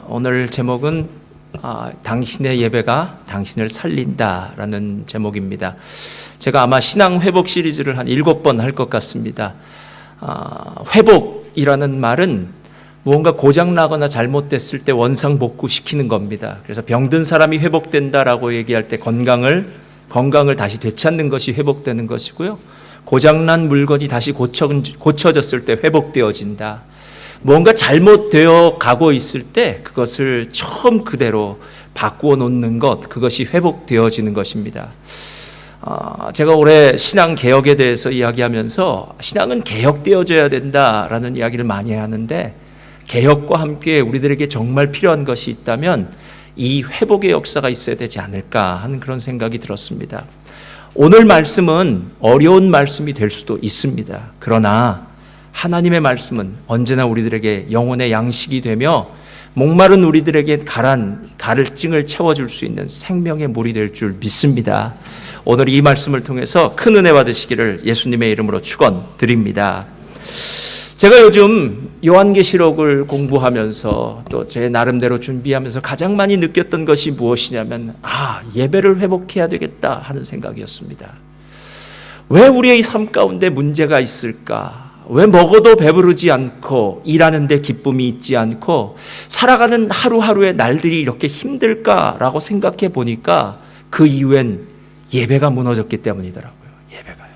오늘 제목은 당신의 예배가 당신을 살린다라는 제목입니다. 제가 아마 신앙 회복 시리즈를 한 7번 할 것 같습니다. 회복이라는 말은 무언가 고장나거나 잘못됐을 때 원상복구시키는 겁니다. 그래서 병든 사람이 회복된다라고 얘기할 때 건강을 다시 되찾는 것이 회복되는 것이고요. 고장난 물건이 다시 고쳐졌을 때 회복되어진다. 뭔가 잘못되어 가고 있을 때 그것을 처음 그대로 바꾸어 놓는 것, 그것이 회복되어지는 것입니다. 제가 올해 신앙 개혁에 대해서 이야기하면서 신앙은 개혁되어져야 된다라는 이야기를 많이 하는데, 개혁과 함께 우리들에게 정말 필요한 것이 있다면 이 회복의 역사가 있어야 되지 않을까 하는 그런 생각이 들었습니다. 오늘 말씀은 어려운 말씀이 될 수도 있습니다. 그러나 하나님의 말씀은 언제나 우리들에게 영혼의 양식이 되며 목마른 우리들에게 갈증을 채워줄 수 있는 생명의 물이 될 줄 믿습니다. 오늘 이 말씀을 통해서 큰 은혜 받으시기를 예수님의 이름으로 축원드립니다. 제가 요즘 요한계시록을 공부하면서 또 제 나름대로 준비하면서 가장 많이 느꼈던 것이 무엇이냐면 예배를 회복해야 되겠다 하는 생각이었습니다. 왜 우리의 삶 가운데 문제가 있을까? 왜 먹어도 배부르지 않고 일하는 데 기쁨이 있지 않고 살아가는 하루하루의 날들이 이렇게 힘들까라고 생각해 보니까 그 이유엔 예배가 무너졌기 때문이더라고요. 예배가요.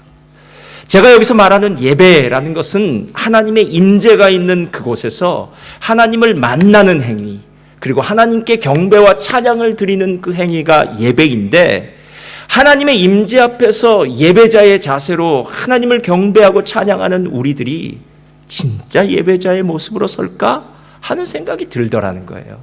제가 여기서 말하는 예배라는 것은 하나님의 임재가 있는 그곳에서 하나님을 만나는 행위, 그리고 하나님께 경배와 찬양을 드리는 그 행위가 예배인데, 하나님의 임재 앞에서 예배자의 자세로 하나님을 경배하고 찬양하는 우리들이 진짜 예배자의 모습으로 설까 하는 생각이 들더라는 거예요.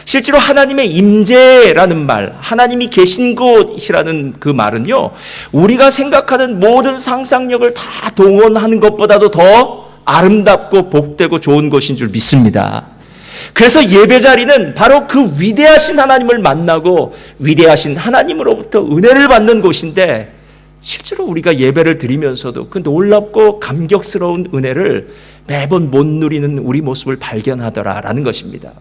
실제로 하나님의 임재라는 말, 하나님이 계신 곳이라는 그 말은요, 우리가 생각하는 모든 상상력을 다 동원하는 것보다도 더 아름답고 복되고 좋은 곳인 줄 믿습니다. 그래서 예배 자리는 바로 그 위대하신 하나님을 만나고 위대하신 하나님으로부터 은혜를 받는 곳인데, 실제로 우리가 예배를 드리면서도 그 놀랍고 감격스러운 은혜를 매번 못 누리는 우리 모습을 발견하더라라는 것입니다.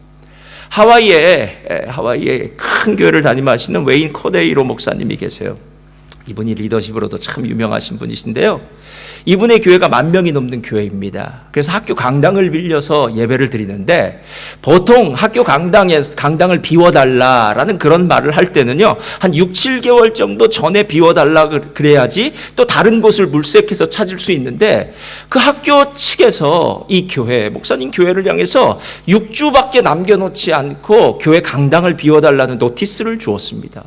하와이에 큰 교회를 담임하시는 웨인 코데이로 목사님이 계세요. 이분이 리더십으로도 참 유명하신 분이신데요. 이분의 교회가 10,000명이 넘는 교회입니다. 그래서 학교 강당을 빌려서 예배를 드리는데, 보통 학교 강당을 비워달라라는 그런 말을 할 때는요, 한 6, 7개월 정도 전에 비워달라 그래야지 또 다른 곳을 물색해서 찾을 수 있는데, 그 학교 측에서 이 목사님 교회를 향해서 6주밖에 남겨놓지 않고 교회 강당을 비워달라는 노티스를 주었습니다.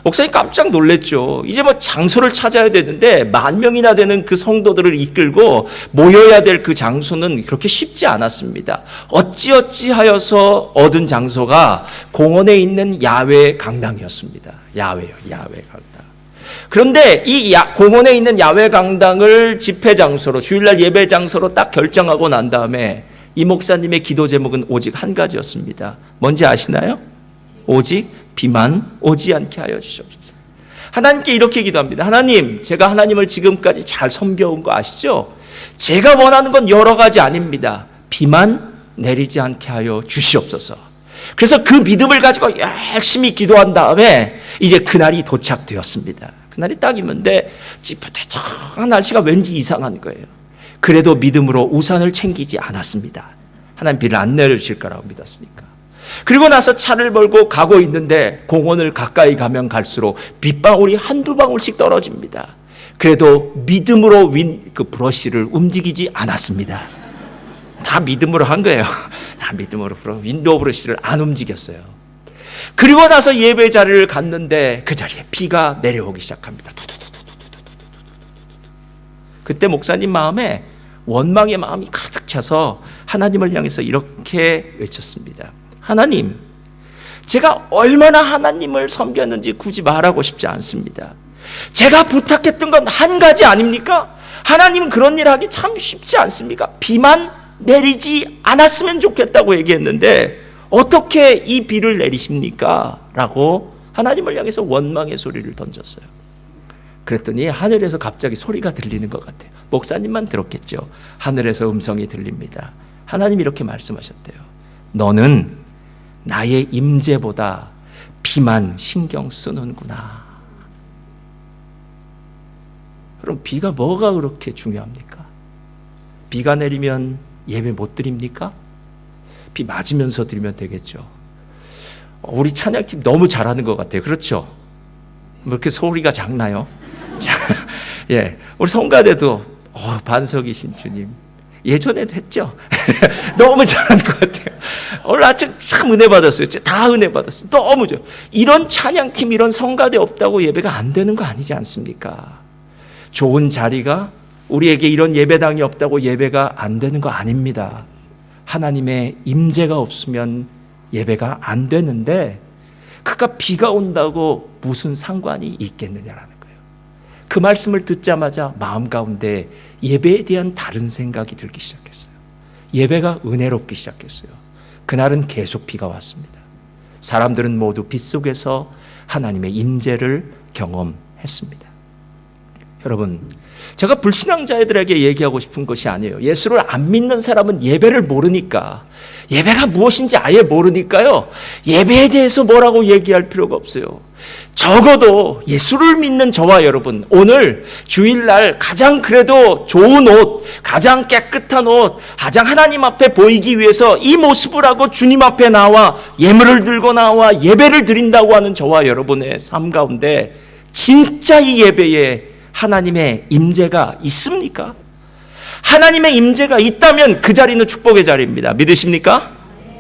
목사님 깜짝 놀랐죠. 이제 장소를 찾아야 되는데 10,000명이나 되는 그 성도들을 이끌고 모여야 될 그 장소는 그렇게 쉽지 않았습니다. 어찌어찌 하여서 얻은 장소가 공원에 있는 야외 강당이었습니다. 야외 강당. 그런데 이 공원에 있는 야외 강당을 집회 장소로, 주일날 예배 장소로 딱 결정하고 난 다음에 이 목사님의 기도 제목은 오직 한 가지였습니다. 뭔지 아시나요? 오직 비만 오지 않게 하여 주시옵소서. 하나님께 이렇게 기도합니다. 하나님, 제가 하나님을 지금까지 잘 섬겨온 거 아시죠? 제가 원하는 건 여러 가지 아닙니다. 비만 내리지 않게 하여 주시옵소서. 그래서 그 믿음을 가지고 열심히 기도한 다음에 이제 그날이 도착되었습니다. 그날이 딱 있는데 찌뿌대적한 날씨가 왠지 이상한 거예요. 그래도 믿음으로 우산을 챙기지 않았습니다. 하나님 비를 안 내려주실 거라고 믿었으니까. 그리고 나서 차를 몰고 가고 있는데 공원을 가까이 가면 갈수록 빗방울이 한두 방울씩 떨어집니다. 그래도 믿음으로 그 브러쉬를 움직이지 않았습니다. 다 믿음으로 한 거예요. 다 믿음으로 윈도우 브러쉬를 안 움직였어요. 그리고 나서 예배 자리를 갔는데 그 자리에 비가 내려오기 시작합니다. 그때 목사님 마음에 원망의 마음이 가득 차서 하나님을 향해서 이렇게 외쳤습니다. 하나님, 제가 얼마나 하나님을 섬겼는지 굳이 말하고 싶지 않습니다. 제가 부탁했던 건 한 가지 아닙니까? 하나님은 그런 일 하기 참 쉽지 않습니까? 비만 내리지 않았으면 좋겠다고 얘기했는데 어떻게 이 비를 내리십니까? 라고 하나님을 향해서 원망의 소리를 던졌어요. 그랬더니 하늘에서 갑자기 소리가 들리는 것 같아요. 목사님만 들었겠죠. 하늘에서 음성이 들립니다. 하나님이 이렇게 말씀하셨대요. 너는 나의 임재보다 비만 신경 쓰는구나. 그럼 비가 뭐가 그렇게 중요합니까? 비가 내리면 예배 못 드립니까? 비 맞으면서 드리면 되겠죠. 우리 찬양팀 너무 잘하는 것 같아요. 그렇죠? 뭐 이렇게 소리가 작나요? 예, 우리 성가대도 반석이신 주님 예전에도 했죠. 너무 잘하는 것 같아요. 오늘 아침 참 은혜 받았어요. 다 은혜 받았어요. 너무 좋아요. 이런 찬양팀, 이런 성가대 없다고 예배가 안 되는 거 아니지 않습니까? 좋은 자리가 우리에게 이런 예배당이 없다고 예배가 안 되는 거 아닙니다. 하나님의 임재가 없으면 예배가 안 되는데 그가 비가 온다고 무슨 상관이 있겠느냐라는 거예요. 그 말씀을 듣자마자 마음 가운데 예배에 대한 다른 생각이 들기 시작했어요. 예배가 은혜롭기 시작했어요. 그날은 계속 비가 왔습니다. 사람들은 모두 빛 속에서 하나님의 임재를 경험했습니다. 여러분, 제가 불신앙자들에게 얘기하고 싶은 것이 아니에요. 예수를 안 믿는 사람은 예배를 모르니까, 예배가 무엇인지 아예 모르니까요, 예배에 대해서 뭐라고 얘기할 필요가 없어요. 적어도 예수를 믿는 저와 여러분, 오늘 주일날 가장 그래도 좋은 옷, 가장 깨끗한 옷, 가장 하나님 앞에 보이기 위해서 이 모습을 하고 주님 앞에 나와 예물을 들고 나와 예배를 드린다고 하는 저와 여러분의 삶 가운데 진짜 이 예배에 하나님의 임재가 있습니까? 하나님의 임재가 있다면 그 자리는 축복의 자리입니다. 믿으십니까?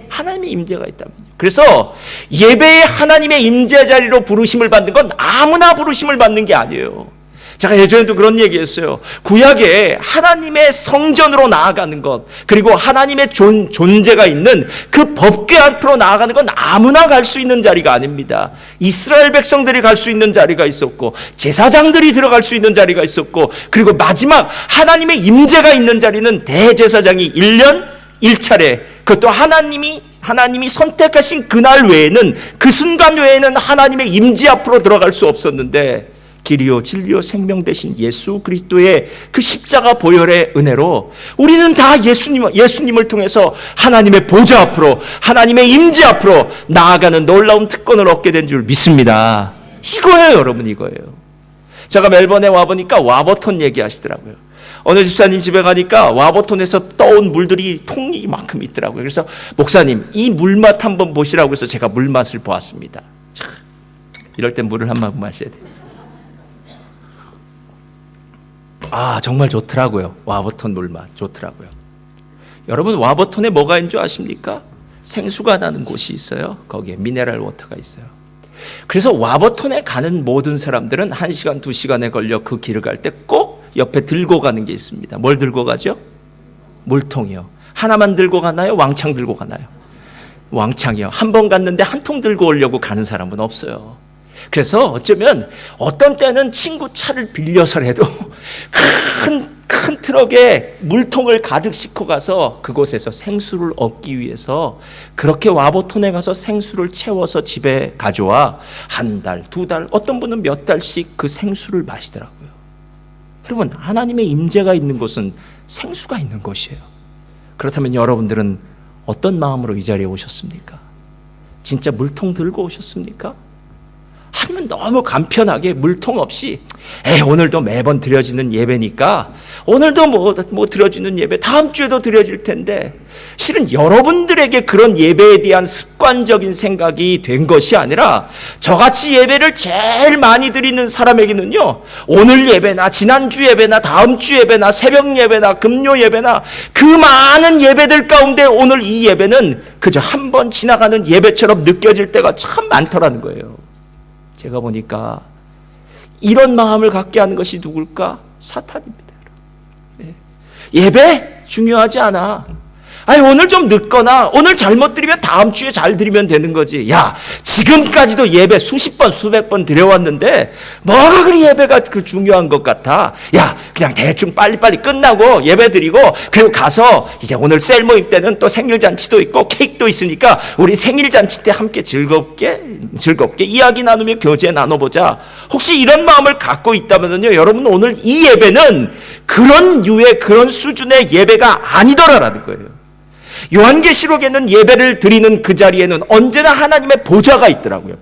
하나님의 임재가 있다면요. 그래서 예배에 하나님의 임재 자리로 부르심을 받는 건 아무나 부르심을 받는 게 아니에요. 제가 예전에도 그런 얘기했어요. 구약에 하나님의 성전으로 나아가는 것, 그리고 하나님의 존재가 있는 그 법궤 앞으로 나아가는 건 아무나 갈 수 있는 자리가 아닙니다. 이스라엘 백성들이 갈 수 있는 자리가 있었고, 제사장들이 들어갈 수 있는 자리가 있었고, 그리고 마지막 하나님의 임재가 있는 자리는 대제사장이 1년 1차례, 그것도 하나님이 선택하신 그날 외에는, 그 순간 외에는 하나님의 임재 앞으로 들어갈 수 없었는데, 길이요 진리요 생명 되신 예수 그리스도의 그 십자가 보혈의 은혜로 우리는 다 예수님을 통해서 하나님의 보좌 앞으로, 하나님의 임재 앞으로 나아가는 놀라운 특권을 얻게 된 줄 믿습니다. 이거예요, 여러분, 이거예요. 제가 멜번에 와보니까 와버톤 얘기하시더라고요. 어느 집사님 집에 가니까 와버톤에서 떠온 물들이 통이 이만큼 있더라고요. 그래서 목사님, 이 물맛 한번 보시라고 해서 제가 물맛을 보았습니다. 참, 이럴 땐 물을 한 모금 마셔야 돼요. 정말 좋더라고요. 와버톤 물맛 좋더라고요. 여러분, 와버톤에 뭐가 있는 줄 아십니까? 생수가 나는 곳이 있어요. 거기에 미네랄 워터가 있어요. 그래서 와버톤에 가는 모든 사람들은 1시간, 2시간에 걸려 그 길을 갈 때 꼭 옆에 들고 가는 게 있습니다. 뭘 들고 가죠? 물통이요. 하나만 들고 가나요? 왕창 들고 가나요? 왕창이요. 한 번 갔는데 한 통 들고 오려고 가는 사람은 없어요. 그래서 어쩌면 어떤 때는 친구 차를 빌려서라도 큰 트럭에 물통을 가득 싣고 가서 그곳에서 생수를 얻기 위해서 그렇게 와버톤에 가서 생수를 채워서 집에 가져와 1달, 2달, 어떤 분은 몇 달씩 그 생수를 마시더라고요. 여러분, 하나님의 임재가 있는 곳은 생수가 있는 곳이에요. 그렇다면 여러분들은 어떤 마음으로 이 자리에 오셨습니까? 진짜 물통 들고 오셨습니까? 아니면 너무 간편하게 물통 없이 오늘도 매번 드려지는 예배니까 오늘도 뭐 드려지는 예배 다음 주에도 드려질 텐데, 실은 여러분들에게 그런 예배에 대한 습관적인 생각이 된 것이 아니라 저같이 예배를 제일 많이 드리는 사람에게는요, 오늘 예배나 지난주 예배나 다음 주 예배나 새벽 예배나 금요 예배나 그 많은 예배들 가운데 오늘 이 예배는 그저 한 번 지나가는 예배처럼 느껴질 때가 참 많더라는 거예요. 제가 보니까 이런 마음을 갖게 하는 것이 누굴까? 사탄입니다. 예배 중요하지 않아. 오늘 좀 늦거나 오늘 잘못 드리면 다음 주에 잘 드리면 되는 거지. 야, 지금까지도 예배 수십 번 수백 번 드려왔는데 뭐가 그리 예배가 그 중요한 것 같아. 야, 그냥 대충 빨리빨리 끝나고 예배 드리고 그리고 가서 이제 오늘 셀 모임 때는 또 생일 잔치도 있고 케이크도 있으니까 우리 생일 잔치 때 함께 즐겁게 이야기 나누며 교제 나눠보자. 혹시 이런 마음을 갖고 있다면요, 여러분, 오늘 이 예배는 그런 수준의 예배가 아니더라라는 거예요. 요한계시록에는 예배를 드리는 그 자리에는 언제나 하나님의 보좌가 있더라고요.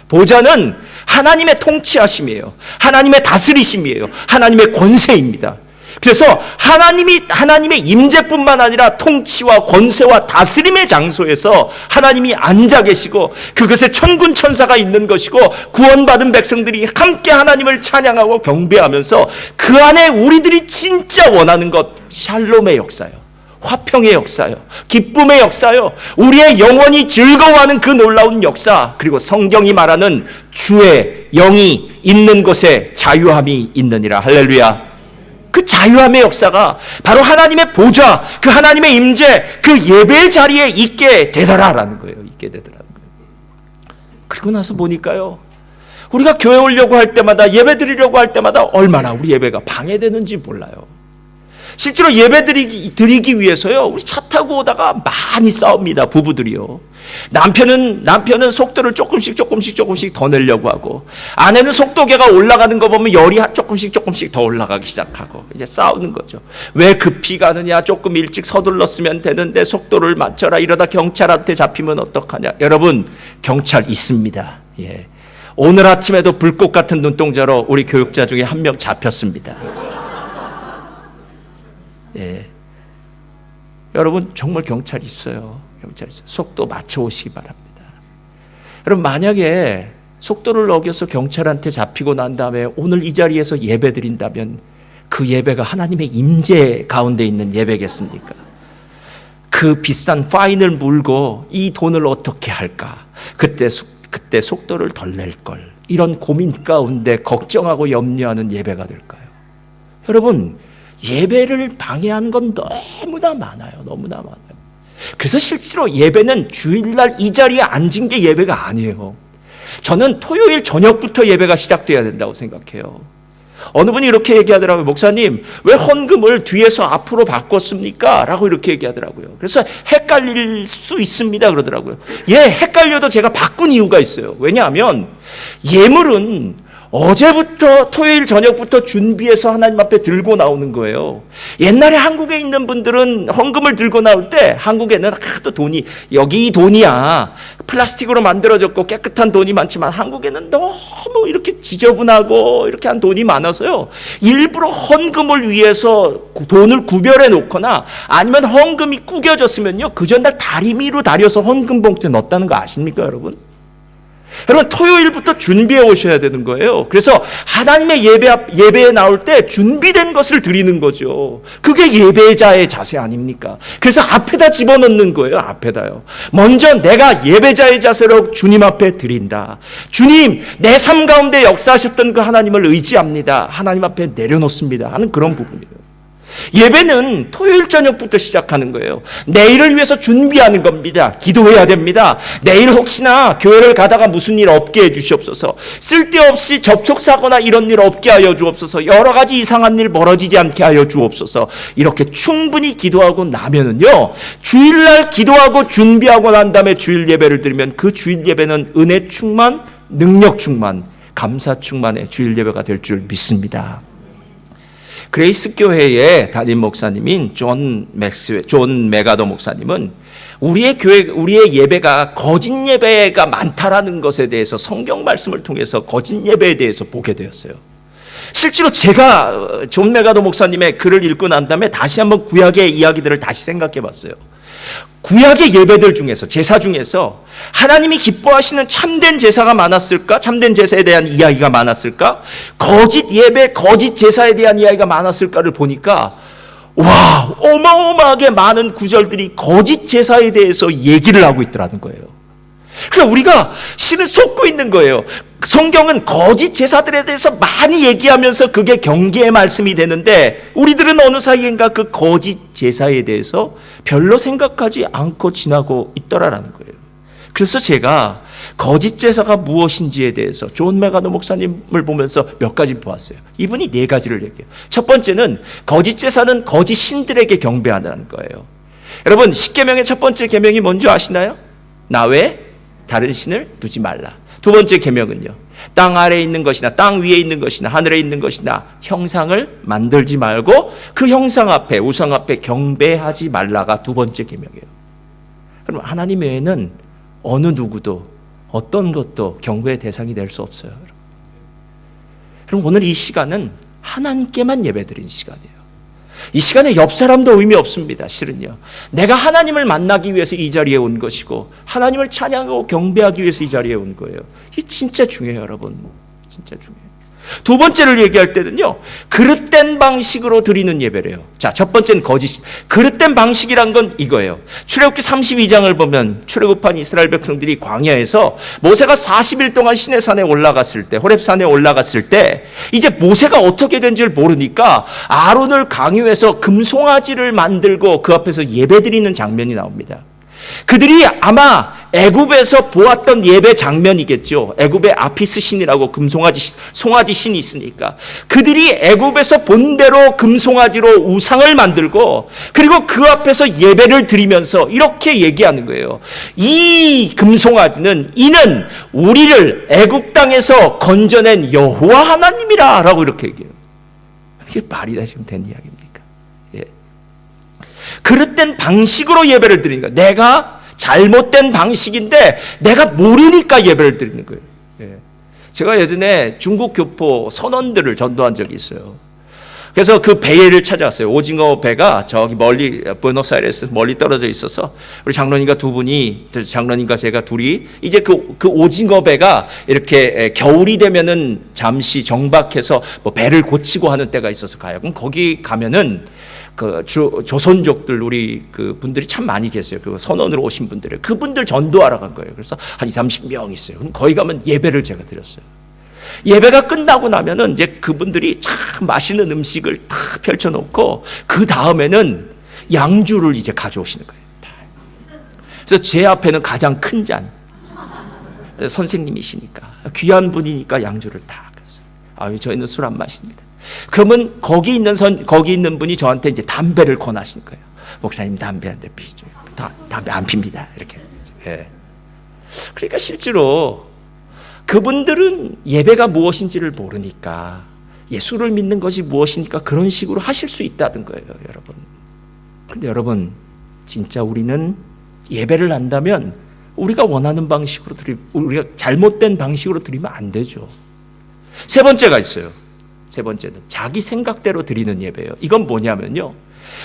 보좌는 하나님의 통치하심이에요. 하나님의 다스리심이에요. 하나님의 권세입니다. 그래서 하나님의 임재뿐만 아니라 통치와 권세와 다스림의 장소에서 하나님이 앉아 계시고 그것에 천군 천사가 있는 것이고 구원받은 백성들이 함께 하나님을 찬양하고 경배하면서 그 안에 우리들이 진짜 원하는 것, 샬롬의 역사요, 화평의 역사요, 기쁨의 역사요, 우리의 영혼이 즐거워하는 그 놀라운 역사, 그리고 성경이 말하는 주의 영이 있는 곳에 자유함이 있느니라. 할렐루야. 그 자유함의 역사가 바로 하나님의 보좌, 그 하나님의 임재, 그 예배의 자리에 있게 되더라라는 거예요. 있게 되더라는 거예요. 그리고 나서 보니까요, 우리가 교회 오려고 할 때마다, 예배 드리려고 할 때마다 얼마나 우리 예배가 방해되는지 몰라요. 실제로 예배 드리기 위해서요, 우리 차 타고 오다가 많이 싸웁니다. 부부들이요. 남편은 속도를 조금씩 더 내려고 하고, 아내는 속도계가 올라가는 거 보면 열이 조금씩 더 올라가기 시작하고, 이제 싸우는 거죠. 왜 급히 가느냐, 조금 일찍 서둘렀으면 되는데 속도를 맞춰라, 이러다 경찰한테 잡히면 어떡하냐. 여러분, 경찰 있습니다. 예. 오늘 아침에도 불꽃 같은 눈동자로 우리 교육자 중에 한 명 잡혔습니다. 예. 여러분, 정말 경찰이 있어요. 속도 맞춰 오시기 바랍니다. 여러분, 만약에 속도를 어겨서 경찰한테 잡히고 난 다음에 오늘 이 자리에서 예배 드린다면 그 예배가 하나님의 임재 가운데 있는 예배겠습니까? 그 비싼 파인을 물고 이 돈을 어떻게 할까? 그때 속도를 덜 낼 걸. 이런 고민 가운데 걱정하고 염려하는 예배가 될까요? 여러분, 예배를 방해하는 건 너무나 많아요. 그래서 실제로 예배는 주일날 이 자리에 앉은 게 예배가 아니에요. 저는 토요일 저녁부터 예배가 시작돼야 된다고 생각해요. 어느 분이 이렇게 얘기하더라고요. 목사님, 왜 헌금을 뒤에서 앞으로 바꿨습니까? 라고 이렇게 얘기하더라고요. 그래서 헷갈릴 수 있습니다. 그러더라고요. 예, 헷갈려도 제가 바꾼 이유가 있어요. 왜냐하면 예물은 어제부터, 토요일 저녁부터 준비해서 하나님 앞에 들고 나오는 거예요. 옛날에 한국에 있는 분들은 헌금을 들고 나올 때 한국에는 하도 돈이, 여기 돈이야, 플라스틱으로 만들어졌고 깨끗한 돈이 많지만 한국에는 너무 이렇게 지저분하고 이렇게 한 돈이 많아서요, 일부러 헌금을 위해서 돈을 구별해 놓거나 아니면 헌금이 구겨졌으면요, 그 전날 다리미로 다려서 헌금 봉투에 넣었다는 거 아십니까, 여러분? 여러분, 토요일부터 준비해 오셔야 되는 거예요. 그래서 하나님의 예배에 나올 때 준비된 것을 드리는 거죠. 그게 예배자의 자세 아닙니까? 그래서 앞에다 집어넣는 거예요. 앞에다요. 먼저 내가 예배자의 자세로 주님 앞에 드린다. 주님, 내 삶 가운데 역사하셨던 그 하나님을 의지합니다. 하나님 앞에 내려놓습니다. 하는 그런 부분이에요. 예배는 토요일 저녁부터 시작하는 거예요. 내일을 위해서 준비하는 겁니다. 기도해야 됩니다. 내일 혹시나 교회를 가다가 무슨 일 없게 해주시옵소서. 쓸데없이 접촉사고나 이런 일 없게 하여 주옵소서. 여러 가지 이상한 일 벌어지지 않게 하여 주옵소서. 이렇게 충분히 기도하고 나면은요, 주일날 기도하고 준비하고 난 다음에 주일 예배를 드리면 그 주일 예배는 은혜 충만, 능력 충만, 감사 충만의 주일 예배가 될 줄 믿습니다. 그레이스 교회의 담임 목사님인 존 메가더 목사님은 우리의 예배가 거짓 예배가 많다라는 것에 대해서 성경 말씀을 통해서 거짓 예배에 대해서 보게 되었어요. 실제로 제가 존 메가더 목사님의 글을 읽고 난 다음에 다시 한번 구약의 이야기들을 다시 생각해 봤어요. 구약의 예배들 중에서, 제사 중에서 하나님이 기뻐하시는 참된 제사가 많았을까? 참된 제사에 대한 이야기가 많았을까? 거짓 예배, 거짓 제사에 대한 이야기가 많았을까를 보니까, 와, 어마어마하게 많은 구절들이 거짓 제사에 대해서 얘기를 하고 있더라는 거예요. 그러니까 우리가 실은 속고 있는 거예요. 성경은 거짓 제사들에 대해서 많이 얘기하면서 그게 경계의 말씀이 되는데, 우리들은 어느 사이인가 그 거짓 제사에 대해서 별로 생각하지 않고 지나고 있더라라는 거예요. 그래서 제가 거짓 제사가 무엇인지에 대해서 존 메가더 목사님을 보면서 몇 가지 보았어요. 이분이 4가지를 얘기해요. 첫 번째는 거짓 제사는 거짓 신들에게 경배하는 거예요. 여러분, 십계명의 첫 번째 계명이 뭔지 아시나요? 나 외에 다른 신을 두지 말라. 두 번째 계명은요, 땅 아래에 있는 것이나 땅 위에 있는 것이나 하늘에 있는 것이나 형상을 만들지 말고 그 형상 앞에, 우상 앞에 경배하지 말라가 두 번째 계명이에요. 그럼 하나님 외에는 어느 누구도 어떤 것도 경배의 대상이 될 수 없어요. 그럼 오늘 이 시간은 하나님께만 예배드린 시간이에요. 이 시간에 옆 사람도 의미 없습니다. 실은요. 내가 하나님을 만나기 위해서 이 자리에 온 것이고 하나님을 찬양하고 경배하기 위해서 이 자리에 온 거예요. 이게 진짜 중요해요, 여러분. 진짜 중요해요. 두 번째를 얘기할 때는요, 그릇된 방식으로 드리는 예배래요. 자, 첫 번째는 거짓. 그릇된 방식이란 건 이거예요. 출애굽기 32장을 보면 출애굽한 이스라엘 백성들이 광야에서 모세가 40일 동안 시내산에 올라갔을 때, 호렙산에 올라갔을 때 이제 모세가 어떻게 된 줄 모르니까 아론을 강요해서 금송아지를 만들고 그 앞에서 예배드리는 장면이 나옵니다. 그들이 아마 애굽에서 보았던 예배 장면이겠죠. 애굽에 아피스 신이라고 송아지 신이 있으니까 그들이 애굽에서 본 대로 금송아지로 우상을 만들고 그리고 그 앞에서 예배를 드리면서 이렇게 얘기하는 거예요. 이 금송아지는 이는 우리를 애굽 땅에서 건져낸 여호와 하나님이라 라고 이렇게 얘기해요. 이게 말이 다 지금 된 이야기입니까? 예. 그릇된 방식으로 예배를 드리니까 내가 잘못된 방식인데 내가 모르니까 예배를 드리는 거예요. 예. 제가 예전에 중국 교포 선원들을 전도한 적이 있어요. 그래서 그 배를 찾아갔어요. 오징어 배가 저기 멀리 부에노스아이레스 멀리 떨어져 있어서 우리 장로님과 두 분이, 장로님과 제가 둘이 이제 그 오징어 배가 이렇게 겨울이 되면은 잠시 정박해서 뭐 배를 고치고 하는 때가 있어서 가요. 그럼 거기 가면은 그 조선족들 우리 그 분들이 참 많이 계세요. 그 선원으로 오신 분들이 그분들 전도하러 간 거예요. 그래서 한 20-30명 있어요. 그럼 거기 가면 예배를 제가 드렸어요. 예배가 끝나고 나면은 이제 그분들이 참 맛있는 음식을 탁 펼쳐놓고 그 다음에는 양주를 이제 가져오시는 거예요. 그래서 제 앞에는 가장 큰 잔, 선생님이시니까 귀한 분이니까 양주를 다 갔어요. 아, 저희는 술 안 마십니다. 그러면 거기 있는 분이 저한테 이제 담배를 권하시는 거예요. 목사님 담배 한 대 피죠. 담배 안 핍니다. 이렇게. 예. 그러니까 실제로 그분들은 예배가 무엇인지를 모르니까 예수를 믿는 것이 무엇이니까 그런 식으로 하실 수 있다는 거예요, 여러분. 그런데 여러분, 진짜 우리는 예배를 한다면 우리가 원하는 방식으로 우리가 잘못된 방식으로 드리면 안 되죠. 세 번째가 있어요. 세 번째는 자기 생각대로 드리는 예배예요. 이건 뭐냐면요,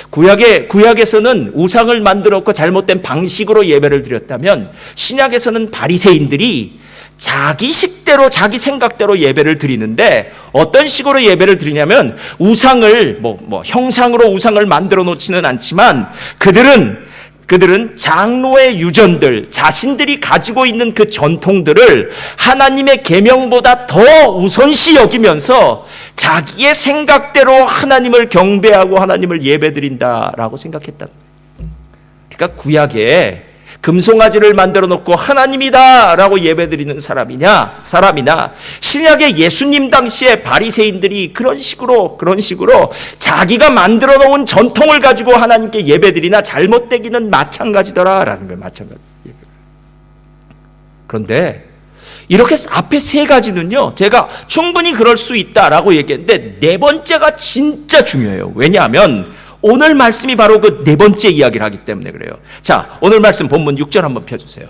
구약에서는 우상을 만들었고 잘못된 방식으로 예배를 드렸다면 신약에서는 바리새인들이 자기 식대로 자기 생각대로 예배를 드리는데 어떤 식으로 예배를 드리냐면 우상을 형상으로 우상을 만들어 놓지는 않지만 그들은 장로의 유전들, 자신들이 가지고 있는 그 전통들을 하나님의 계명보다 더 우선시 여기면서 자기의 생각대로 하나님을 경배하고 하나님을 예배드린다라고 생각했다. 그러니까 구약에 금송아지를 만들어 놓고 하나님이다 라고 예배드리는 사람이나 신약의 예수님 당시에 바리새인들이 그런 식으로 자기가 만들어 놓은 전통을 가지고 하나님께 예배드리나 잘못되기는 마찬가지더라라는 거예요. 마찬가지. 그런데 이렇게 앞에 세 가지는요, 제가 충분히 그럴 수 있다라고 얘기했는데 네 번째가 진짜 중요해요. 왜냐하면 오늘 말씀이 바로 그 네 번째 이야기를 하기 때문에 그래요. 자, 오늘 말씀 본문 6절 한번 펴주세요.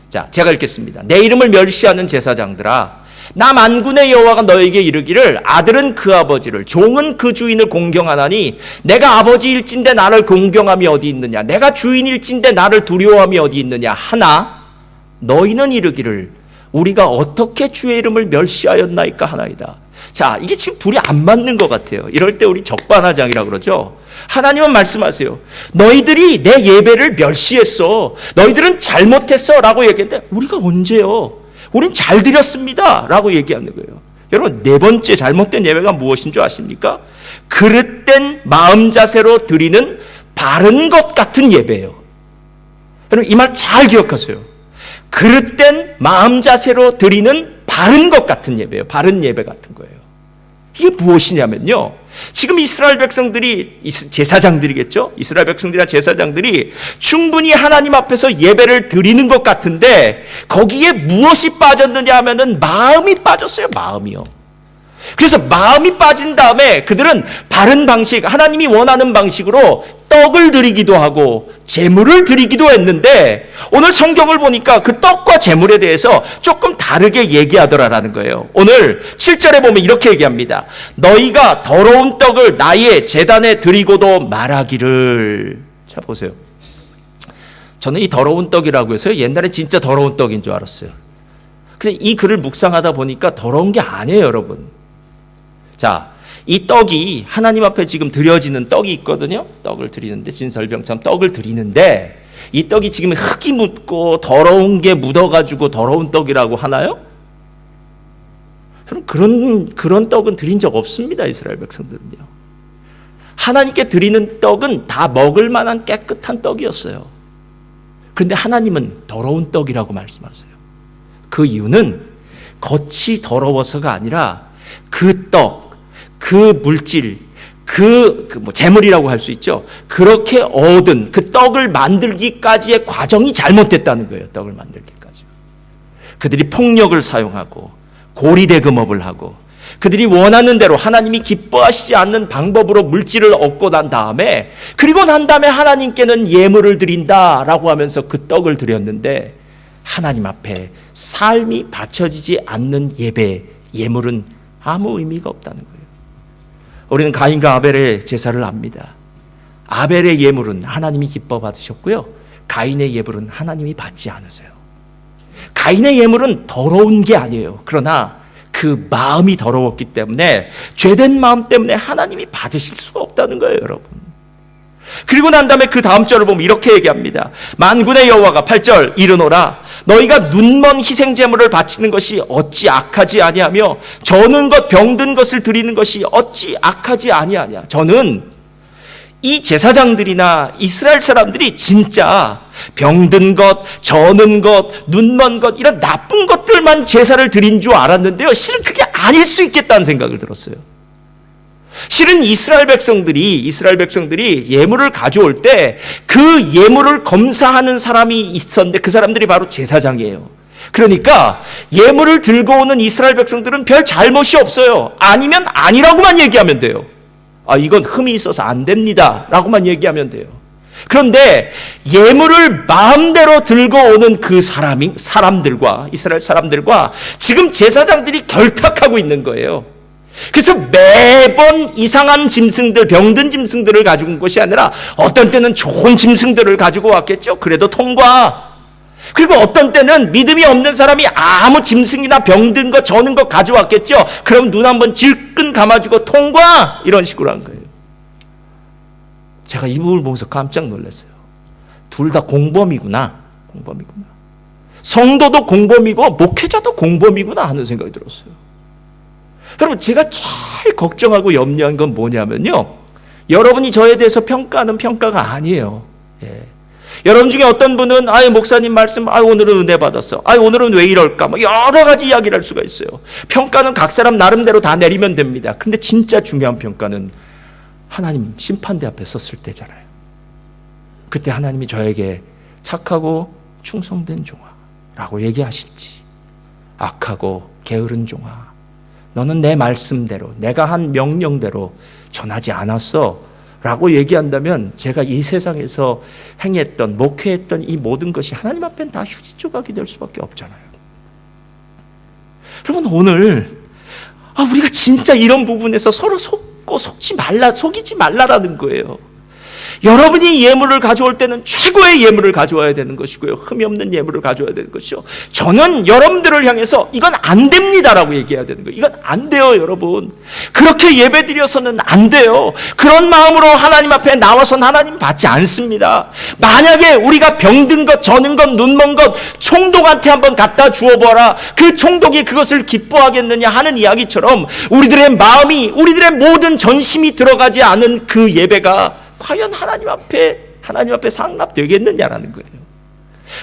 자, 제가 읽겠습니다. 내 이름을 멸시하는 제사장들아, 나 만군의 여호와가 너에게 이르기를 아들은 그 아버지를, 종은 그 주인을 공경하나니 내가 아버지일진데 나를 공경함이 어디 있느냐, 내가 주인일진데 나를 두려워함이 어디 있느냐 하나 너희는 이르기를 우리가 어떻게 주의 이름을 멸시하였나이까 하나이다. 자, 이게 지금 둘이 안 맞는 것 같아요. 이럴 때 우리 적반하장이라고 그러죠. 하나님은 말씀하세요. 너희들이 내 예배를 멸시했어. 너희들은 잘못했어 라고 얘기했는데 우리가 언제요? 우린 잘 드렸습니다 라고 얘기하는 거예요. 여러분, 네 번째 잘못된 예배가 무엇인 줄 아십니까? 그릇된 마음 자세로 드리는 바른 것 같은 예배예요. 여러분, 이 말 잘 기억하세요. 그릇된 마음 자세로 드리는 바른 것 같은 예배예요. 바른 예배 같은 거예요. 이게 무엇이냐면요, 지금 이스라엘 백성들이, 제사장들이겠죠? 이스라엘 백성들이나 제사장들이 충분히 하나님 앞에서 예배를 드리는 것 같은데 거기에 무엇이 빠졌느냐 하면은 마음이 빠졌어요. 마음이요. 그래서 마음이 빠진 다음에 그들은 바른 방식, 하나님이 원하는 방식으로 떡을 드리기도 하고 제물을 드리기도 했는데 오늘 성경을 보니까 그 떡과 제물에 대해서 조금 다르게 얘기하더라라는 거예요. 오늘 7절에 보면 이렇게 얘기합니다. 너희가 더러운 떡을 나의 제단에 드리고도 말하기를. 자, 보세요. 저는 이 더러운 떡이라고 해서 옛날에 진짜 더러운 떡인 줄 알았어요. 근데 이 글을 묵상하다 보니까 더러운 게 아니에요, 여러분. 자, 이 떡이 하나님 앞에 지금 드려지는 떡이 있거든요. 떡을 드리는데, 진설병처럼 떡을 드리는데 이 떡이 지금 흙이 묻고 더러운 게 묻어가지고 더러운 떡이라고 하나요? 그런 떡은 드린 적 없습니다. 이스라엘 백성들은요. 하나님께 드리는 떡은 다 먹을 만한 깨끗한 떡이었어요. 그런데 하나님은 더러운 떡이라고 말씀하세요. 그 이유는 겉이 더러워서가 아니라 그 떡, 그 물질, 재물이라고 할 수 있죠. 그렇게 얻은 그 떡을 만들기까지의 과정이 잘못됐다는 거예요. 떡을 만들기까지. 그들이 폭력을 사용하고 고리대금업을 하고 그들이 원하는 대로 하나님이 기뻐하시지 않는 방법으로 물질을 얻고 난 다음에, 그리고 난 다음에 하나님께는 예물을 드린다라고 하면서 그 떡을 드렸는데 하나님 앞에 삶이 바쳐지지 않는 예배, 예물은 아무 의미가 없다는 거예요. 우리는 가인과 아벨의 제사를 압니다. 아벨의 예물은 하나님이 기뻐 받으셨고요. 가인의 예물은 하나님이 받지 않으세요. 가인의 예물은 더러운 게 아니에요. 그러나 그 마음이 더러웠기 때문에, 죄된 마음 때문에 하나님이 받으실 수가 없다는 거예요, 여러분. 그리고 난 다음에 그 다음 절을 보면 이렇게 얘기합니다. 만군의 여호와가 8절 이르노라 너희가 눈먼 희생 제물을 바치는 것이 어찌 악하지 아니하며 저는 것 병든 것을 드리는 것이 어찌 악하지 아니하냐. 저는 이 제사장들이나 이스라엘 사람들이 진짜 병든 것, 저는 것, 눈먼 것, 이런 나쁜 것들만 제사를 드린 줄 알았는데요, 실은 그게 아닐 수 있겠다는 생각을 들었어요. 실은 이스라엘 백성들이 예물을 가져올 때 그 예물을 검사하는 사람이 있었는데 그 사람들이 바로 제사장이에요. 그러니까 예물을 들고 오는 이스라엘 백성들은 별 잘못이 없어요. 아니면 아니라고만 얘기하면 돼요. 이건 흠이 있어서 안 됩니다 라고만 얘기하면 돼요. 그런데 예물을 마음대로 들고 오는 그 사람들과, 이스라엘 사람들과 지금 제사장들이 결탁하고 있는 거예요. 그래서 매번 이상한 짐승들, 병든 짐승들을 가지고 온 것이 아니라 어떤 때는 좋은 짐승들을 가지고 왔겠죠. 그래도 통과. 그리고 어떤 때는 믿음이 없는 사람이 아무 짐승이나 병든 것, 저는 것 가져왔겠죠. 그럼 눈 한번 질끈 감아주고 통과, 이런 식으로 한 거예요. 제가 이 부분을 보면서 깜짝 놀랐어요. 둘 다 공범이구나. 성도도 공범이고 목회자도 공범이구나 하는 생각이 들었어요. 여러분, 제가 제일 걱정하고 염려한 건 뭐냐면요, 여러분이 저에 대해서 평가하는 평가가 아니에요. 여러분 중에 어떤 분은 목사님 말씀, 오늘은 은혜 받았어, 오늘은 왜 이럴까, 여러 가지 이야기를 할 수가 있어요. 평가는 각 사람 나름대로 다 내리면 됩니다. 근데 진짜 중요한 평가는 하나님 심판대 앞에 섰을 때잖아요. 그때 하나님이 저에게 착하고 충성된 종아라고 얘기하실지, 악하고 게으른 종아, 너는 내 말씀대로, 내가 한 명령대로 전하지 않았어 라고 얘기한다면 제가 이 세상에서 행했던, 목회했던 이 모든 것이 하나님 앞엔 다 휴지 조각이 될 수밖에 없잖아요. 여러분, 오늘 우리가 진짜 이런 부분에서 서로 속이지 말라라는 거예요. 여러분이 예물을 가져올 때는 최고의 예물을 가져와야 되는 것이고요, 흠이 없는 예물을 가져와야 되는 것이요, 저는 여러분들을 향해서 이건 안 됩니다라고 얘기해야 되는 거예요. 이건 안 돼요, 여러분. 그렇게 예배드려서는 안 돼요. 그런 마음으로 하나님 앞에 나와서는 하나님 받지 않습니다. 만약에 우리가 병든 것, 저는 것, 눈먼 것 총독한테 한번 갖다 주어봐라, 그 총독이 그것을 기뻐하겠느냐 하는 이야기처럼 우리들의 마음이, 우리들의 모든 전심이 들어가지 않은 그 예배가 과연 하나님 앞에 상납되겠느냐라는 거예요.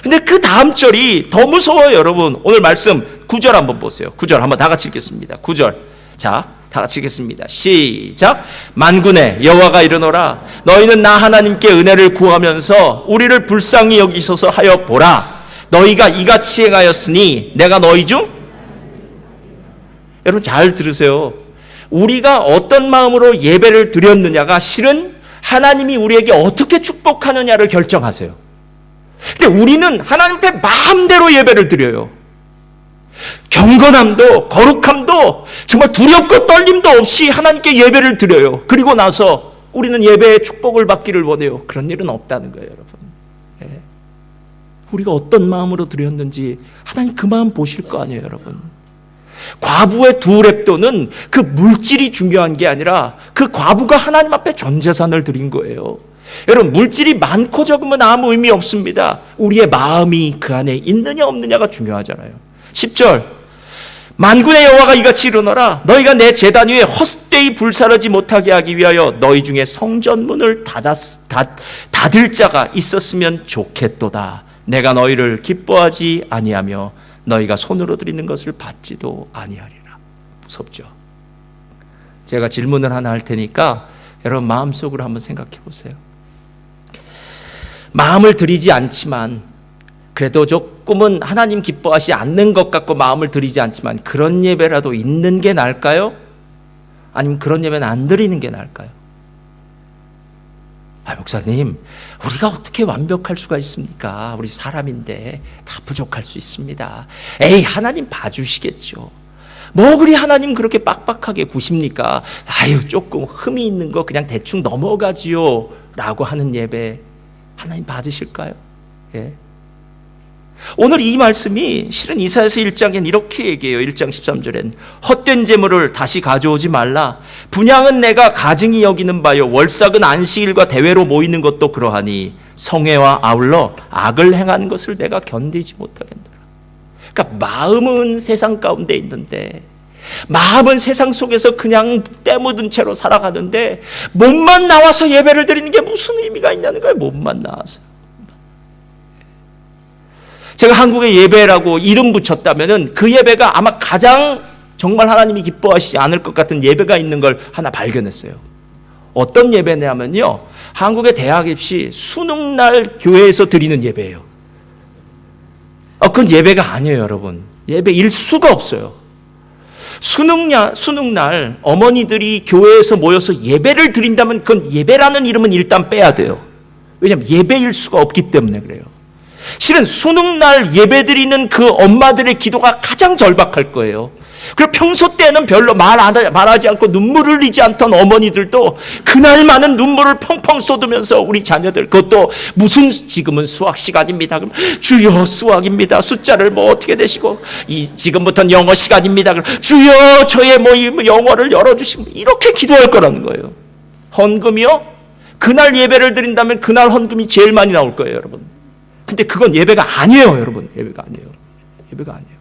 근데 그 다음 절이 더 무서워요, 여러분. 오늘 말씀 9절 한번 보세요. 9절 한번 다 같이 읽겠습니다. 9절. 자, 다 같이 읽겠습니다. 시작. 만군의 여호와가 이르노라. 너희는 나 하나님께 은혜를 구하면서 우리를 불쌍히 여기소서 하여 보라. 너희가 이같이 행하였으니 내가 너희 중, 여러분 잘 들으세요. 우리가 어떤 마음으로 예배를 드렸느냐가 실은 하나님이 우리에게 어떻게 축복하느냐를 결정하세요. 근데 우리는 하나님 앞에 마음대로 예배를 드려요. 경건함도 거룩함도 정말 두렵고 떨림도 없이 하나님께 예배를 드려요. 그리고 나서 우리는 예배의 축복을 받기를 원해요. 그런 일은 없다는 거예요, 여러분. 예. 우리가 어떤 마음으로 드렸는지 하나님 그 마음 보실 거 아니에요, 여러분. 과부의 두 렙돈은 그 물질이 중요한 게 아니라 그 과부가 하나님 앞에 전 재산을 드린 거예요. 여러분, 물질이 많고 적으면 아무 의미 없습니다. 우리의 마음이 그 안에 있느냐 없느냐가 중요하잖아요. 10절. 만군의 여호와가 이같이 이르노라. 너희가 내 제단 위에 헛되이 불사르지 못하게 하기 위하여 너희 중에 성전문을 닫을 자가 있었으면 좋겠도다. 내가 너희를 기뻐하지 아니하며 너희가 손으로 드리는 것을 받지도 아니하리라. 무섭죠? 제가 질문을 하나 할 테니까 여러분 마음속으로 한번 생각해 보세요. 마음을 드리지 않지만 그래도 조금은 하나님 기뻐하지 않는 것 같고 마음을 드리지 않지만 그런 예배라도 있는 게 나을까요? 아니면 그런 예배는 안 드리는 게 나을까요? 목사님, 우리가 어떻게 완벽할 수가 있습니까? 우리 사람인데 다 부족할 수 있습니다. 에이, 하나님 봐주시겠죠. 뭐 그리 하나님 그렇게 빡빡하게 구십니까? 아유, 조금 흠이 있는 거 그냥 대충 넘어가지요 라고 하는 예배 하나님 받으실까요? 예. 오늘 이 말씀이 실은 이사야서 1장엔 이렇게 얘기해요. 1장 13절엔 헛된 재물을 다시 가져오지 말라. 분향은 내가 가증히 여기는 바요 월삭은 안식일과 대회로 모이는 것도 그러하니 성회와 아울러 악을 행하는 것을 내가 견디지 못하겠노라. 그러니까 마음은 세상 가운데 있는데 마음은 세상 속에서 그냥 때묻은 채로 살아가는데 몸만 나와서 예배를 드리는 게 무슨 의미가 있냐는 거예요. 몸만 나와서. 제가 한국의 예배라고 이름 붙였다면은 그 예배가 아마 가장 정말 하나님이 기뻐하시지 않을 것 같은 예배가 있는 걸 하나 발견했어요. 어떤 예배냐면요, 한국의 대학 입시 수능날 교회에서 드리는 예배예요. 그건 예배가 아니에요, 여러분. 예배일 수가 없어요. 수능날 어머니들이 교회에서 모여서 예배를 드린다면 그건 예배라는 이름은 일단 빼야 돼요. 왜냐하면 예배일 수가 없기 때문에 그래요. 실은 수능날 예배드리는 그 엄마들의 기도가 가장 절박할 거예요. 그리고 평소 때는 별로 말하지 않고 눈물을 흘리지 않던 어머니들도 그날만은 눈물을 펑펑 쏟으면서 우리 자녀들, 그것도 무슨 지금은 수학 시간입니다. 그럼 주여 수학입니다. 숫자를 뭐 어떻게 되시고 지금부터는 영어 시간입니다. 그럼 주여 저의 영어를 열어주시고 이렇게 기도할 거라는 거예요. 헌금이요? 그날 예배를 드린다면 그날 헌금이 제일 많이 나올 거예요, 여러분. 근데 그건 예배가 아니에요, 여러분. 예배가 아니에요. 예배가 아니에요.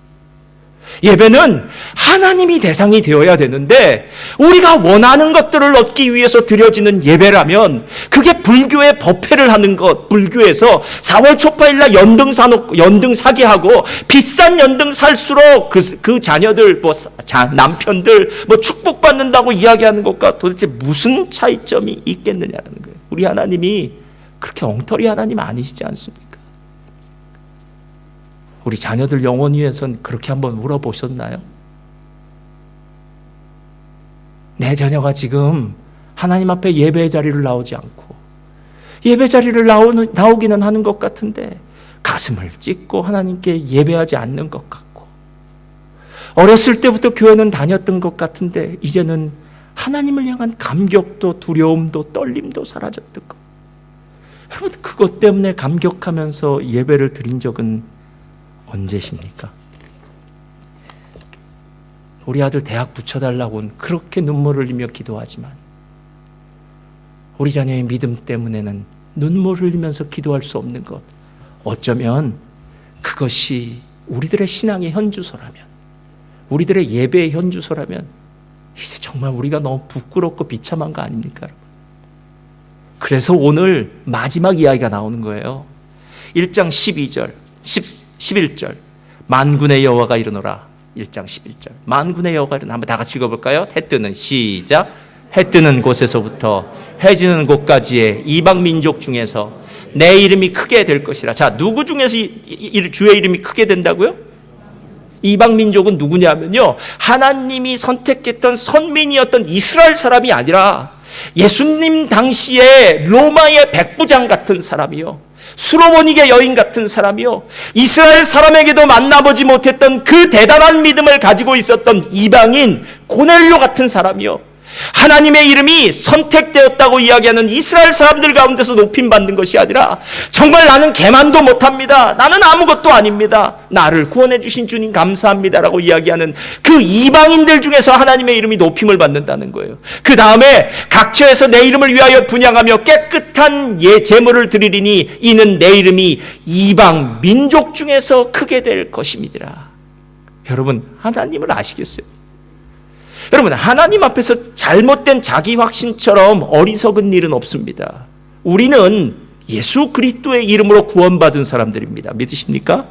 예배는 하나님이 대상이 되어야 되는데 우리가 원하는 것들을 얻기 위해서 드려지는 예배라면 그게 불교의 법회를 하는 것, 불교에서 4월 초파일날 연등 사게 하고 비싼 연등 살수록 그 자녀들, 남편들 축복받는다고 이야기하는 것과 도대체 무슨 차이점이 있겠느냐라는 거예요. 우리 하나님이 그렇게 엉터리 하나님 아니시지 않습니까? 우리 자녀들 영혼 위해서는 그렇게 한번 물어보셨나요? 내 자녀가 지금 하나님 앞에 예배의 자리를 나오지 않고 예배 자리를 나오기는 하는 것 같은데 가슴을 찢고 하나님께 예배하지 않는 것 같고 어렸을 때부터 교회는 다녔던 것 같은데 이제는 하나님을 향한 감격도 두려움도 떨림도 사라졌던 것. 여러분, 그것 때문에 감격하면서 예배를 드린 적은 언제십니까? 우리 아들 대학 붙여달라고는 그렇게 눈물을 흘리며 기도하지만 우리 자녀의 믿음 때문에는 눈물을 흘리면서 기도할 수 없는 것, 어쩌면 그것이 우리들의 신앙의 현주소라면, 우리들의 예배의 현주소라면 이제 정말 우리가 너무 부끄럽고 비참한 거 아닙니까, 여러분? 그래서 오늘 마지막 이야기가 나오는 거예요. 1장 12절 11절 만군의 여호와가 이르노라. 1장 11절. 만군의 여호와는 한번 다 같이 읽어볼까요? 해 뜨는 시작. 해 뜨는 곳에서부터 해 지는 곳까지의 이방 민족 중에서 내 이름이 크게 될 것이라. 자, 누구 중에서 주의 이름이 크게 된다고요? 이방 민족은 누구냐면요, 하나님이 선택했던 선민이었던 이스라엘 사람이 아니라 예수님 당시에 로마의 백부장 같은 사람이요, 수로보니게 여인 같은 사람이요, 이스라엘 사람에게도 만나보지 못했던 그 대단한 믿음을 가지고 있었던 이방인 고넬료 같은 사람이요, 하나님의 이름이 선택되었다고 이야기하는 이스라엘 사람들 가운데서 높임받는 것이 아니라 정말 나는 개만도 못합니다, 나는 아무것도 아닙니다, 나를 구원해 주신 주님 감사합니다라고 이야기하는 그 이방인들 중에서 하나님의 이름이 높임을 받는다는 거예요. 그 다음에 각처에서 내 이름을 위하여 분향하며 깨끗한 제물을 드리리니 이는 내 이름이 이방 민족 중에서 크게 될 것입니다. 여러분, 하나님을 아시겠어요? 여러분, 하나님 앞에서 잘못된 자기 확신처럼 어리석은 일은 없습니다. 우리는 예수 그리스도의 이름으로 구원받은 사람들입니다. 믿으십니까?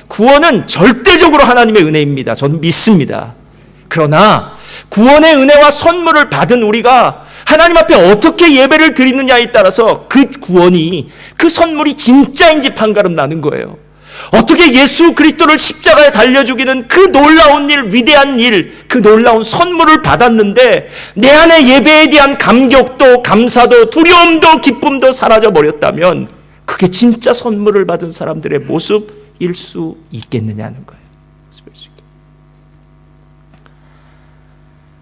구원은 절대적으로 하나님의 은혜입니다. 저는 믿습니다. 그러나 구원의 은혜와 선물을 받은 우리가 하나님 앞에 어떻게 예배를 드리느냐에 따라서 그 구원이, 그 선물이 진짜인지 판가름 나는 거예요. 어떻게 예수 그리스도를 십자가에 달려 죽이는 그 놀라운 일, 위대한 일, 그 놀라운 선물을 받았는데 내 안에 예배에 대한 감격도 감사도 두려움도 기쁨도 사라져 버렸다면 그게 진짜 선물을 받은 사람들의 모습일 수 있겠느냐는 거예요.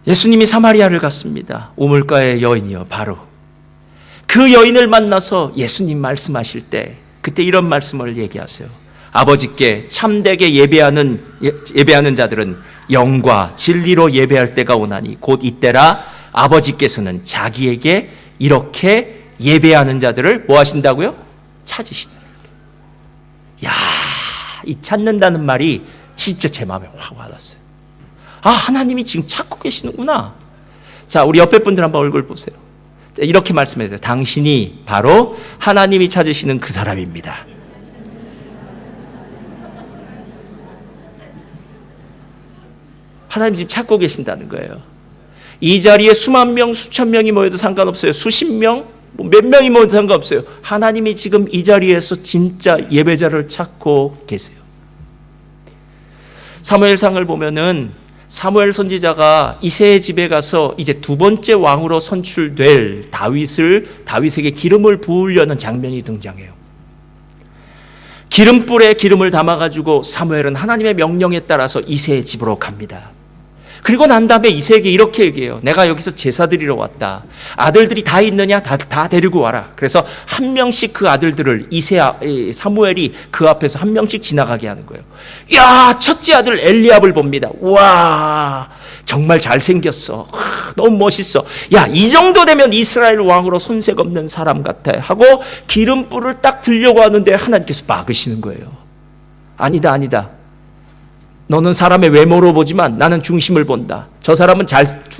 예수님이 사마리아를 갔습니다. 우물가의 여인이요, 바로 그 여인을 만나서 예수님 말씀하실 때 그때 이런 말씀을 얘기하세요. 아버지께 참되게 예배하는 자들은 영과 진리로 예배할 때가 오나니 곧 이때라. 아버지께서는 자기에게 이렇게 예배하는 자들을 뭐 하신다고요? 찾으신다. 야, 이 찾는다는 말이 진짜 제 마음에 확 와닿았어요. 아, 하나님이 지금 찾고 계시는구나. 자, 우리 옆에 분들 한번 얼굴 보세요. 이렇게 말씀해주세요. 당신이 바로 하나님이 찾으시는 그 사람입니다. 하나님 지금 찾고 계신다는 거예요. 이 자리에 수만 명, 수천 명이 모여도 상관없어요. 수십 명, 몇 명이 모여도 상관없어요. 하나님이 지금 이 자리에서 진짜 예배자를 찾고 계세요. 사무엘상을 보면은 사무엘 선지자가 이새의 집에 가서 이제 두 번째 왕으로 선출될 다윗에게 기름을 부으려는 장면이 등장해요. 기름불에 기름을 담아가지고 사무엘은 하나님의 명령에 따라서 이새의 집으로 갑니다. 그리고 난 다음에 이새에게 이렇게 얘기해요. 내가 여기서 제사 드리러 왔다. 아들들이 다 있느냐? 다 데리고 와라. 그래서 한 명씩 그 아들들을 사무엘이 그 앞에서 한 명씩 지나가게 하는 거예요. 야, 첫째 아들 엘리압을 봅니다. 와, 정말 잘생겼어. 너무 멋있어. 야, 이 정도 되면 이스라엘 왕으로 손색 없는 사람 같아 하고 기름불을 딱 들려고 하는데 하나님께서 막으시는 거예요. 아니다. 너는 사람의 외모로 보지만 나는 중심을 본다. 저 사람은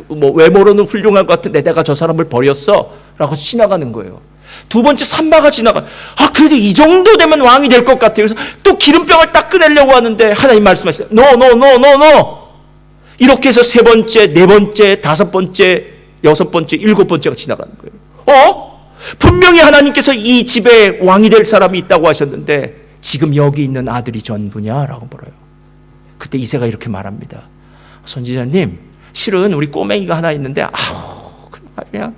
외모로는 훌륭한 것 같은데 내가 저 사람을 버렸어 라고 지나가는 거예요. 두 번째 산마가 지나가. 아, 그래도 이 정도 되면 왕이 될 것 같아요. 그래서 또 기름병을 딱 꺼내려고 하는데 하나님 말씀하시죠. No. 이렇게 해서 세 번째, 네 번째, 다섯 번째, 여섯 번째, 일곱 번째가 지나가는 거예요. 분명히 하나님께서 이 집에 왕이 될 사람이 있다고 하셨는데 지금 여기 있는 아들이 전부냐라고 물어요. 그때 이새가 이렇게 말합니다. 선지자님, 실은 우리 꼬맹이가 하나 있는데 그냥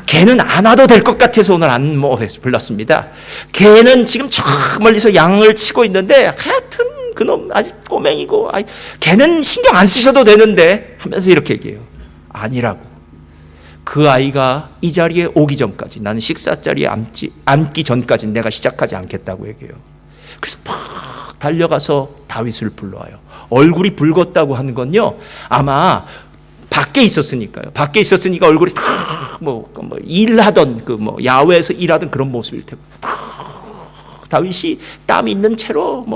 걔는 안 와도 될 것 같아서 오늘 안 불렀습니다. 걔는 지금 저 멀리서 양을 치고 있는데 하여튼 그놈 아주 꼬맹이고 걔는 신경 안 쓰셔도 되는데 하면서 이렇게 얘기해요. 아니라고. 그 아이가 이 자리에 오기 전까지, 나는 식사 자리에 앉기 전까지 내가 시작하지 않겠다고 얘기해요. 그래서 막 달려가서 다윗을 불러와요. 얼굴이 붉었다고 하는 건요, 아마 밖에 있었으니까요. 밖에 있었으니까 얼굴이 다 일하던 야외에서 일하던 그런 모습일 테고, 다윗이 땀 있는 채로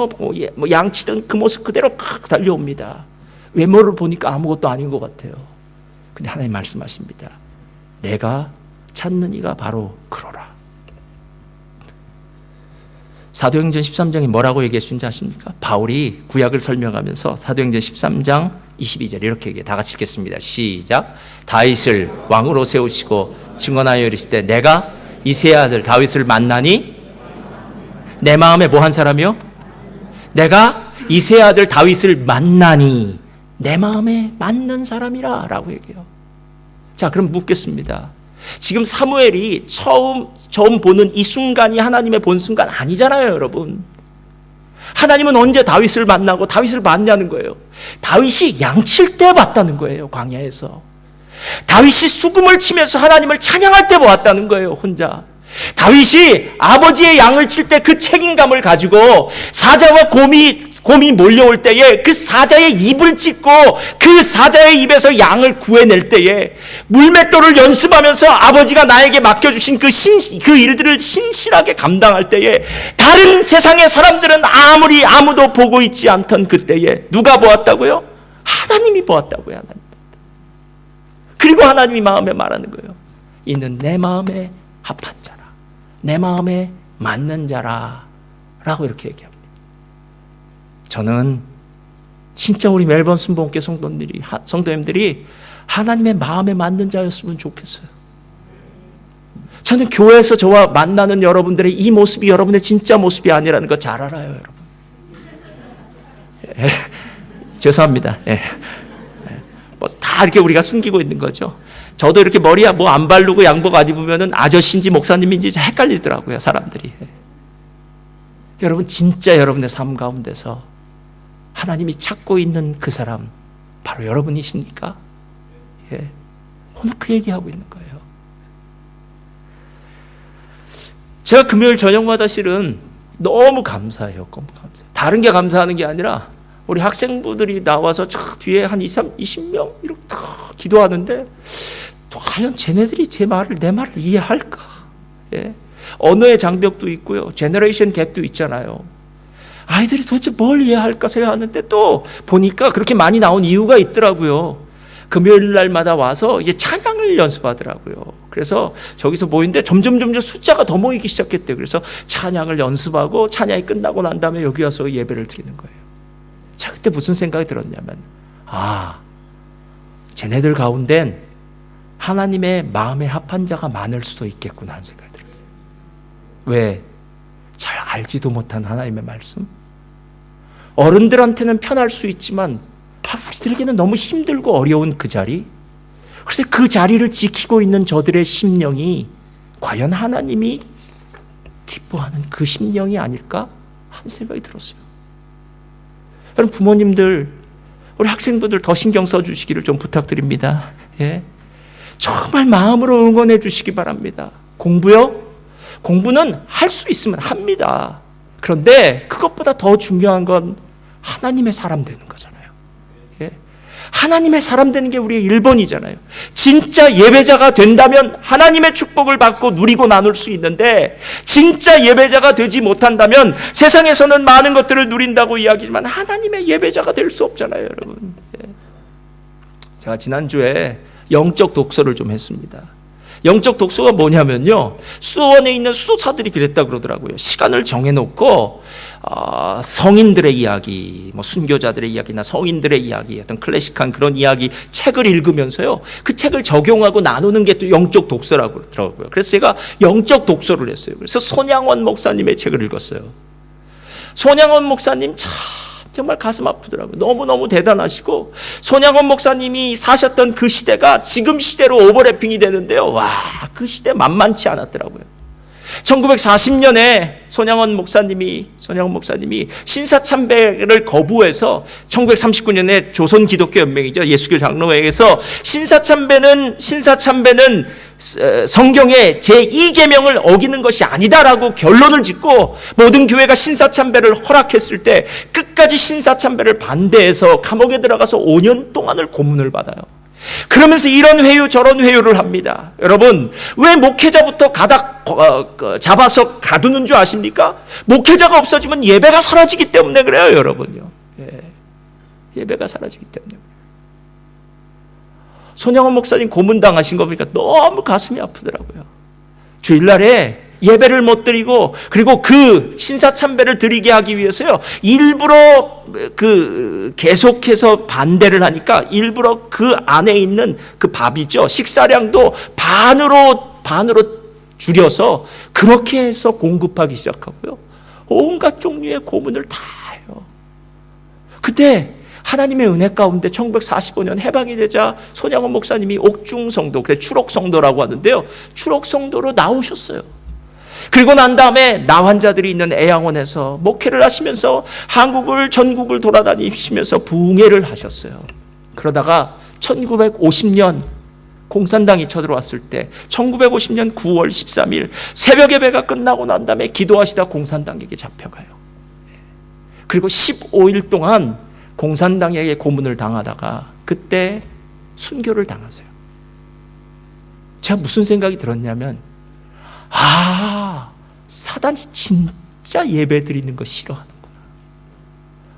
양치던 그 모습 그대로 막 달려옵니다. 외모를 보니까 아무것도 아닌 것 같아요. 근데 하나님 말씀하십니다. 내가 찾는 이가 바로 그러라. 사도행전 13장이 뭐라고 얘기해 주는지 아십니까? 바울이 구약을 설명하면서 사도행전 13장 22절 이렇게 얘기해. 다 같이 읽겠습니다. 시작. 다윗을 왕으로 세우시고 증언하여 이르시되 내가 이새의 아들 다윗을 만나니 내 마음에 뭐 한 사람이요? 내가 이새의 아들 다윗을 만나니 내 마음에 맞는 사람이라 라고 얘기해요. 자, 그럼 묻겠습니다. 지금 사무엘이 처음 보는 이 순간이 하나님의 본 순간 아니잖아요, 여러분. 하나님은 언제 다윗을 만나고 다윗을 봤냐는 거예요. 다윗이 양칠 때 봤다는 거예요, 광야에서. 다윗이 수금을 치면서 하나님을 찬양할 때 보았다는 거예요, 혼자. 다윗이 아버지의 양을 칠 때 그 책임감을 가지고 사자와 곰이 몰려올 때에 그 사자의 입을 찢고 그 사자의 입에서 양을 구해낼 때에 물맷돌을 연습하면서 아버지가 나에게 맡겨주신 그 일들을 신실하게 감당할 때에 다른 세상의 사람들은 아무도 보고 있지 않던 그때에 누가 보았다고요? 하나님이 보았다고요. 하나님. 그리고 하나님이 마음에 말하는 거예요. 이는 내 마음에 합한 자라, 내 마음에 맞는 자라 라고 이렇게 얘기합니다. 저는 진짜 우리 멜번 순복음교회 성도님들이 하나님의 마음에 맞는 자였으면 좋겠어요. 저는 교회에서 저와 만나는 여러분들의 이 모습이 여러분의 진짜 모습이 아니라는 거 잘 알아요, 여러분. 죄송합니다. 다 이렇게 우리가 숨기고 있는 거죠. 저도 이렇게 머리에 뭐 안 바르고 양복 안 입으면은 아저씨인지 목사님인지 헷갈리더라고요, 사람들이. 여러분, 진짜 여러분의 삶 가운데서 하나님이 찾고 있는 그 사람 바로 여러분이십니까? 예. 오늘 그 얘기하고 있는 거예요. 제가 금요일 저녁마다 실은 너무 감사해요. 너무 감사해요. 다른 게 감사하는 게 아니라 우리 학생부들이 나와서 저 뒤에 한 20명 이렇게 다 기도하는데 과연 쟤네들이 내 말을 이해할까? 예. 언어의 장벽도 있고요. 제너레이션 갭도 있잖아요. 아이들이 도대체 뭘 이해할까 생각하는데 또 보니까 그렇게 많이 나온 이유가 있더라고요. 금요일 날마다 와서 이제 찬양을 연습하더라고요. 그래서 저기서 모이는데 점점 숫자가 더 모이기 시작했대요. 그래서 찬양을 연습하고 찬양이 끝나고 난 다음에 여기 와서 예배를 드리는 거예요. 자, 그때 무슨 생각이 들었냐면 쟤네들 가운데는 하나님의 마음에 합한 자가 많을 수도 있겠구나 하는 생각이 들었어요. 왜? 잘 알지도 못한 하나님의 말씀. 어른들한테는 편할 수 있지만 우리들에게는 너무 힘들고 어려운 그 자리. 그런데 그 자리를 지키고 있는 저들의 심령이 과연 하나님이 기뻐하는 그 심령이 아닐까 하는 생각이 들었어요. 여러분, 부모님들, 우리 학생분들 더 신경 써주시기를 좀 부탁드립니다. 예. 정말 마음으로 응원해 주시기 바랍니다. 공부요? 공부는 할 수 있으면 합니다. 그런데 그것보다 더 중요한 건 하나님의 사람 되는 거잖아요. 예. 하나님의 사람 되는 게 우리의 1번이잖아요. 진짜 예배자가 된다면 하나님의 축복을 받고 누리고 나눌 수 있는데 진짜 예배자가 되지 못한다면 세상에서는 많은 것들을 누린다고 이야기지만 하나님의 예배자가 될 수 없잖아요, 여러분. 예. 제가 지난주에 영적 독서를 좀 했습니다. 영적 독서가 뭐냐면요, 수도원에 있는 수도사들이 그랬다 그러더라고요. 시간을 정해놓고 성인들의 이야기, 뭐 순교자들의 이야기나 성인들의 이야기, 어떤 클래식한 그런 이야기 책을 읽으면서요, 그 책을 적용하고 나누는 게 또 영적 독서라고 그러더라고요. 그래서 제가 영적 독서를 했어요. 그래서 손양원 목사님의 책을 읽었어요. 손양원 목사님 참 정말 가슴 아프더라고요. 너무너무 대단하시고 손양원 목사님이 사셨던 그 시대가 지금 시대로 오버래핑이 되는데요. 와, 그 시대 만만치 않았더라고요. 1940년에 손양원 목사님이 신사참배를 거부해서 1939년에 조선기독교연맹이죠. 예수교 장로회에서 신사참배는 성경의 제2계명을 어기는 것이 아니다라고 결론을 짓고 모든 교회가 신사참배를 허락했을 때 끝까지 신사참배를 반대해서 감옥에 들어가서 5년 동안을 고문을 받아요. 그러면서 이런 회유 저런 회유를 합니다. 여러분, 왜 목회자부터 잡아서 가두는 줄 아십니까? 목회자가 없어지면 예배가 사라지기 때문에 그래요, 여러분요. 예배가 사라지기 때문에. 손양원 목사님 고문당하신 거 보니까 너무 가슴이 아프더라고요. 주일날에 예배를 못 드리고, 그리고 그 신사참배를 드리게 하기 위해서요, 일부러 계속해서 반대를 하니까 일부러 그 안에 있는 그 밥이죠, 식사량도 반으로 줄여서 그렇게 해서 공급하기 시작하고요. 온갖 종류의 고문을 다 해요. 그때 하나님의 은혜 가운데 1945년 해방이 되자 손양원 목사님이 옥중성도, 추록성도라고 하는데요, 추록성도로 나오셨어요. 그리고 난 다음에 나환자들이 있는 애양원에서 목회를 하시면서 한국을 전국을 돌아다니시면서 부흥회를 하셨어요. 그러다가 1950년 공산당이 쳐들어왔을 때 1950년 9월 13일 새벽 예배가 끝나고 난 다음에 기도하시다 공산당에게 잡혀가요. 그리고 15일 동안 공산당에게 고문을 당하다가 그때 순교를 당하세요. 제가 무슨 생각이 들었냐면, 사단이 진짜 예배 드리는 거 싫어하는구나.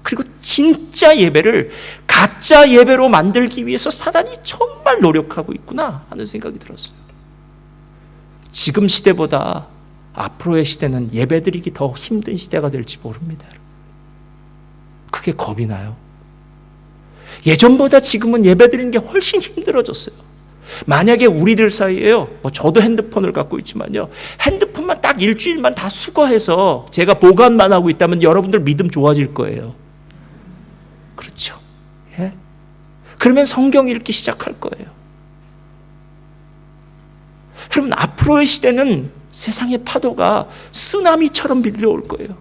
그리고 진짜 예배를 가짜 예배로 만들기 위해서 사단이 정말 노력하고 있구나 하는 생각이 들었어요. 지금 시대보다 앞으로의 시대는 예배 드리기 더 힘든 시대가 될지 모릅니다. 그게 겁이 나요. 예전보다 지금은 예배 드리는 게 훨씬 힘들어졌어요. 만약에 우리들 사이에요, 저도 핸드폰을 갖고 있지만요, 핸드폰만 딱 일주일만 다 수거해서 제가 보관만 하고 있다면 여러분들 믿음 좋아질 거예요. 그렇죠? 예? 그러면 성경 읽기 시작할 거예요. 여러분, 앞으로의 시대는 세상의 파도가 쓰나미처럼 밀려올 거예요.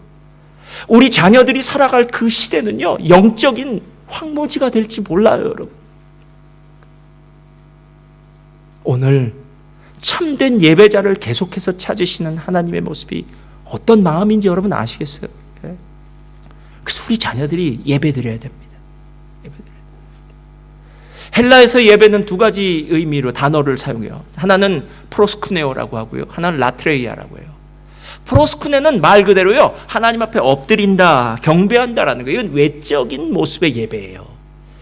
우리 자녀들이 살아갈 그 시대는요, 영적인 황무지가 될지 몰라요, 여러분. 오늘 참된 예배자를 계속해서 찾으시는 하나님의 모습이 어떤 마음인지 여러분 아시겠어요? 그래서 우리 자녀들이 예배드려야 됩니다. 헬라에서 예배는 두 가지 의미로 단어를 사용해요. 하나는 프로스쿠네오라고 하고요, 하나는 라트레이아라고 해요. 프로스쿠네는 말 그대로요, 하나님 앞에 엎드린다, 경배한다라는 거예요. 이건 외적인 모습의 예배예요.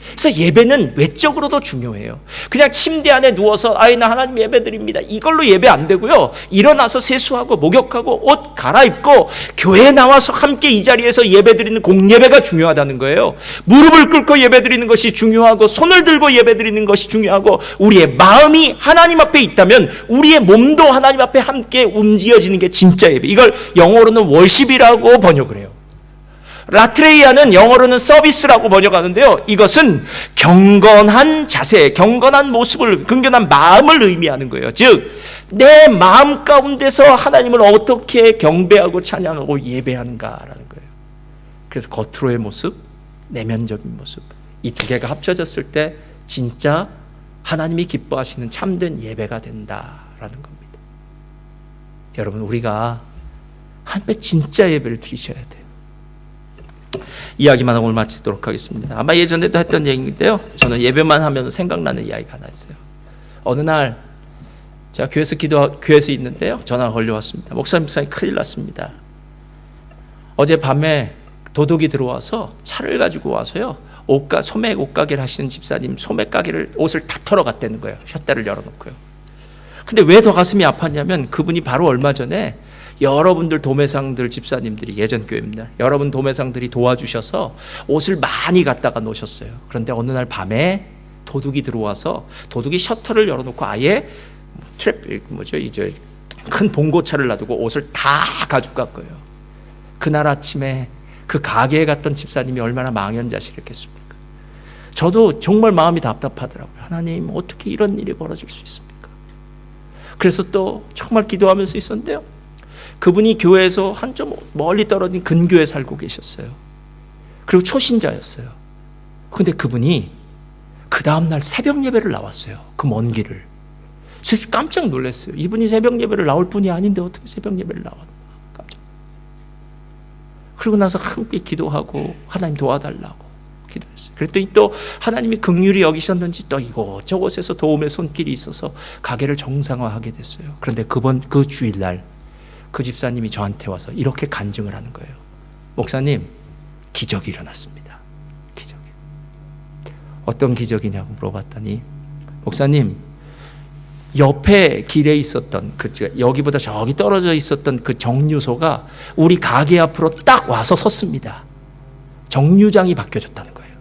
그래서 예배는 외적으로도 중요해요. 그냥 침대 안에 누워서 나 하나님 예배 드립니다, 이걸로 예배 안 되고요, 일어나서 세수하고 목욕하고 옷 갈아입고 교회에 나와서 함께 이 자리에서 예배 드리는 공예배가 중요하다는 거예요. 무릎을 꿇고 예배 드리는 것이 중요하고, 손을 들고 예배 드리는 것이 중요하고, 우리의 마음이 하나님 앞에 있다면 우리의 몸도 하나님 앞에 함께 움직여지는 게 진짜 예배. 이걸 영어로는 월십이라고 번역을 해요. 라트레이아는 영어로는 서비스라고 번역하는데요, 이것은 경건한 자세, 경건한 모습을, 긍견한 마음을 의미하는 거예요. 즉, 내 마음 가운데서 하나님을 어떻게 경배하고 찬양하고 예배하는가라는 거예요. 그래서 겉으로의 모습, 내면적인 모습, 이 두 개가 합쳐졌을 때 진짜 하나님이 기뻐하시는 참된 예배가 된다라는 겁니다. 여러분, 우리가 한때 진짜 예배를 드리셔야 돼요. 이야기만 하고 오늘 마치도록 하겠습니다. 아마 예전에도 했던 얘기인데요, 저는 예배만 하면 생각나는 이야기가 하나 있어요. 어느 날 제가 교회에서 있는데요, 전화가 걸려왔습니다. 목사님 큰일 났습니다. 어젯밤에 도둑이 들어와서 차를 가지고 와서요, 소매 옷가게를 하시는 집사님 소매 가게를, 옷을 다 털어갔다는 거예요. 셔터를 열어놓고요. 근데 왜 더 가슴이 아팠냐면, 그분이 바로 얼마 전에 여러분들 도매상들 집사님들이, 예전 교회입니다, 여러분 도매상들이 도와주셔서 옷을 많이 갖다가 놓으셨어요. 그런데 어느 날 밤에 도둑이 들어와서, 도둑이 셔터를 열어놓고 아예 이제 큰 봉고차를 놔두고 옷을 다 가져갈 거예요. 그날 아침에 그 가게에 갔던 집사님이 얼마나 망연자실했겠습니까? 저도 정말 마음이 답답하더라고요. 하나님, 어떻게 이런 일이 벌어질 수 있습니까? 그래서 또 정말 기도하면서 있었는데요, 그분이 교회에서 한 좀 멀리 떨어진 근교에 살고 계셨어요. 그리고 초신자였어요. 그런데 그분이 그 다음날 새벽 예배를 나왔어요. 그 먼 길을. 제가 깜짝 놀랐어요. 이분이 새벽 예배를 나올 분이 아닌데 어떻게 새벽 예배를 나왔나, 깜짝. 그리고 나서 함께 기도하고 하나님 도와달라고 기도했어요. 그랬더니 또 하나님이 긍휼히 여기셨는지 또 이곳저곳에서 도움의 손길이 있어서 가게를 정상화하게 됐어요. 그런데 그 주일날 그 집사님이 저한테 와서 이렇게 간증을 하는 거예요. 목사님, 기적이 일어났습니다. 기적이. 어떤 기적이냐고 물어봤더니, 목사님, 옆에 길에 있었던 여기보다 저기 떨어져 있었던 그 정류소가 우리 가게 앞으로 딱 와서 섰습니다. 정류장이 바뀌어졌다는 거예요.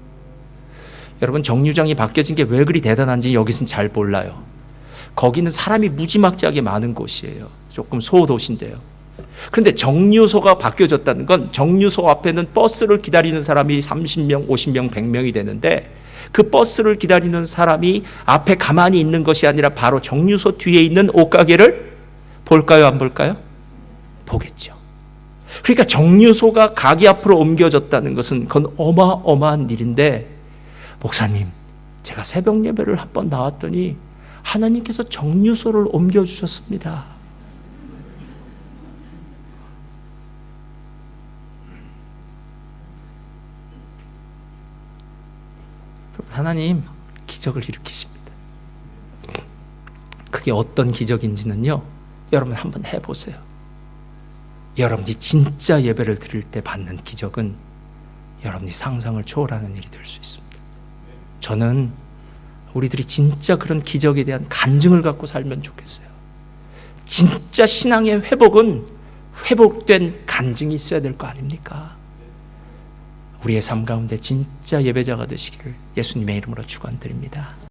여러분, 정류장이 바뀌어진 게 왜 그리 대단한지 여기서는 잘 몰라요. 거기는 사람이 무지막지하게 많은 곳이에요. 조금 소도시인데요. 그런데 정류소가 바뀌어졌다는 건 정류소 앞에는 버스를 기다리는 사람이 30명, 50명, 100명이 되는데 그 버스를 기다리는 사람이 앞에 가만히 있는 것이 아니라 바로 정류소 뒤에 있는 옷가게를 볼까요, 안 볼까요? 보겠죠. 그러니까 정류소가 가게 앞으로 옮겨졌다는 것은 그건 어마어마한 일인데, 목사님, 제가 새벽 예배를 한번 나왔더니 하나님께서 정류소를 옮겨주셨습니다. 하나님 기적을 일으키십니다. 그게 어떤 기적인지는요, 여러분 한번 해보세요. 여러분이 진짜 예배를 드릴 때 받는 기적은 여러분이 상상을 초월하는 일이 될 수 있습니다. 저는 우리들이 진짜 그런 기적에 대한 간증을 갖고 살면 좋겠어요. 진짜 신앙의 회복은 회복된 간증이 있어야 될 거 아닙니까? 우리의 삶 가운데 진짜 예배자가 되시기를 예수님의 이름으로 축원드립니다.